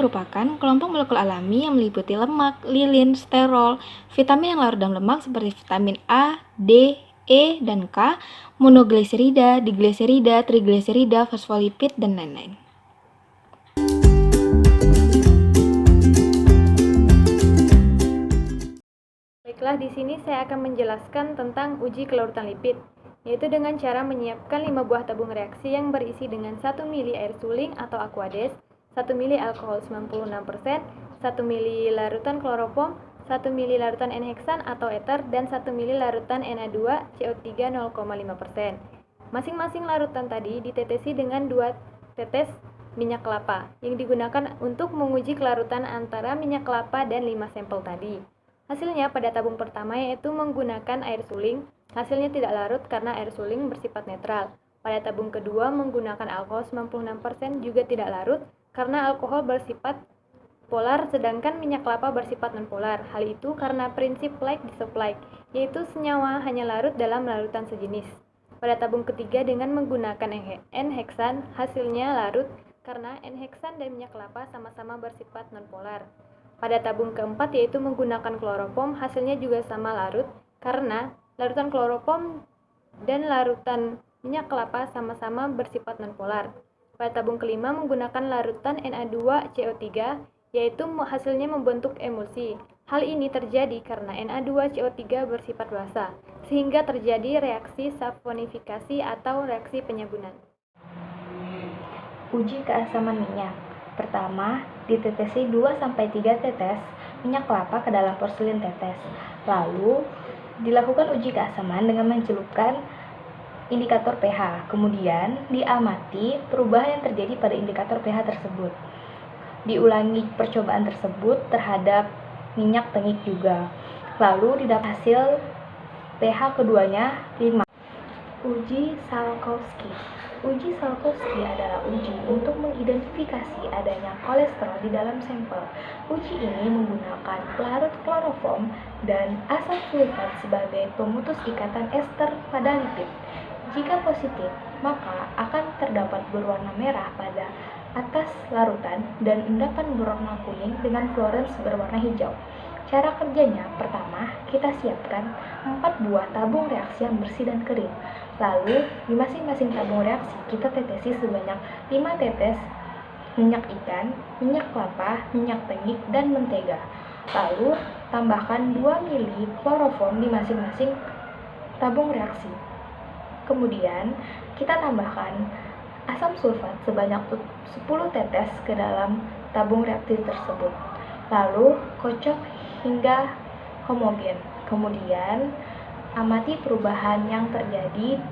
merupakan kelompok molekul alami yang meliputi lemak, lilin, sterol, vitamin yang larut dalam lemak seperti vitamin A, D, E, dan K, monogliserida, digliserida, trigliserida, fosfolipid, dan lain-lain. Baiklah, di sini saya akan menjelaskan tentang uji kelarutan lipid, yaitu dengan cara menyiapkan 5 buah tabung reaksi yang berisi dengan 1 mili air suling atau aqueous, 1 mili alkohol 96%, 1 mili larutan kloroform, 1 mili larutan N-heksan atau ether, dan 1 mili larutan Na2CO3 0,5%. Masing-masing larutan tadi ditetesi dengan 2 tetes minyak kelapa yang digunakan untuk menguji kelarutan antara minyak kelapa dan 5 sampel tadi. Hasilnya pada tabung pertama yaitu menggunakan air suling, hasilnya tidak larut karena air suling bersifat netral. Pada tabung kedua menggunakan alkohol 96% juga tidak larut karena alkohol bersifat polar sedangkan minyak kelapa bersifat nonpolar. Hal itu karena prinsip like disolve, yaitu senyawa hanya larut dalam larutan sejenis. Pada tabung ketiga dengan menggunakan N-heksan, hasilnya larut karena N-heksan dan minyak kelapa sama-sama bersifat nonpolar. Pada tabung keempat yaitu menggunakan kloroform, hasilnya juga sama larut karena larutan kloroform dan larutan minyak kelapa sama-sama bersifat nonpolar. Pada tabung kelima menggunakan larutan Na2CO3 yaitu hasilnya membentuk emulsi. Hal ini terjadi karena Na2CO3 bersifat basa sehingga terjadi reaksi saponifikasi atau reaksi penyabunan. Uji keasaman minyak. Pertama, ditetesi 2-3 tetes minyak kelapa ke dalam porselin tetes. Lalu, dilakukan uji keasaman dengan mencelupkan indikator pH. Kemudian, diamati perubahan yang terjadi pada indikator pH tersebut. Diulangi percobaan tersebut terhadap minyak tengik juga. Lalu, didapat hasil pH keduanya 5. Uji Salkowski. Uji Salkowski adalah uji untuk mengidentifikasi adanya kolesterol di dalam sampel. Uji ini menggunakan pelarut kloroform dan asam sulfat sebagai pemutus ikatan ester pada lipid. Jika positif, maka akan terdapat berwarna merah pada atas larutan dan endapan berwarna kuning dengan fluorens berwarna hijau. Cara kerjanya, pertama, kita siapkan 4 buah tabung reaksi yang bersih dan kering. Lalu, di masing-masing tabung reaksi, kita tetesi sebanyak 5 tetes minyak ikan, minyak kelapa, minyak tengik, dan mentega. Lalu, tambahkan 2 mili kloroform di masing-masing tabung reaksi. Kemudian, kita tambahkan asam sulfat sebanyak 10 tetes ke dalam tabung reaksi tersebut. Lalu, kocok hingga homogen. Kemudian, amati perubahan yang terjadi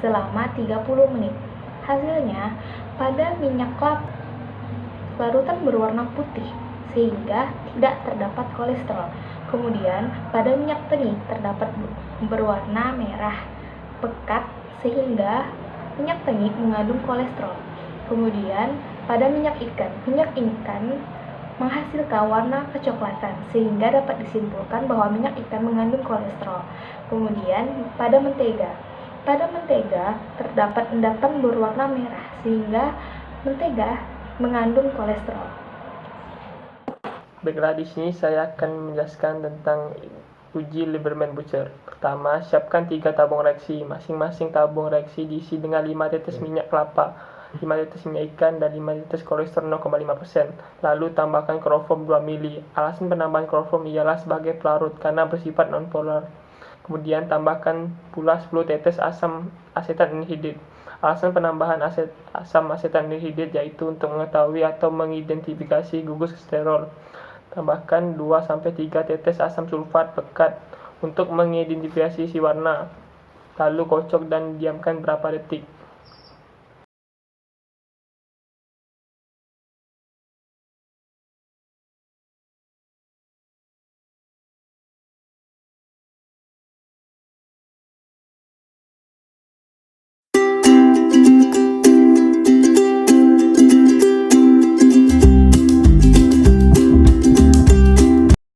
selama 30 menit. Hasilnya, pada minyak kelapa, larutan berwarna putih sehingga tidak terdapat kolesterol. Kemudian, pada minyak tengik terdapat berwarna merah pekat sehingga minyak tengik mengandung kolesterol. Kemudian, pada minyak ikan menghasilkan warna kecoklatan sehingga dapat disimpulkan bahwa minyak ikan mengandung kolesterol. Kemudian pada mentega terdapat endapan berwarna merah sehingga mentega mengandung kolesterol. Baiklah, di sini saya akan menjelaskan tentang uji Lieberman-Bucher. Pertama, siapkan 3 tabung reaksi. Masing-masing tabung reaksi diisi dengan 5 tetes minyak kelapa, 5 tetes minyak ikan, dan 5 tetes kolesterol 0,5%. Lalu tambahkan kloroform 2 mili. Alasan penambahan kloroform ialah sebagai pelarut karena bersifat nonpolar. Kemudian tambahkan pula 10 tetes asam asetat anhidrid. Alasan penambahan asam asetat anhidrid yaitu untuk mengetahui atau mengidentifikasi gugus sterol. Tambahkan 2-3 tetes asam sulfat pekat untuk mengidentifikasi warna. Lalu kocok dan diamkan berapa detik.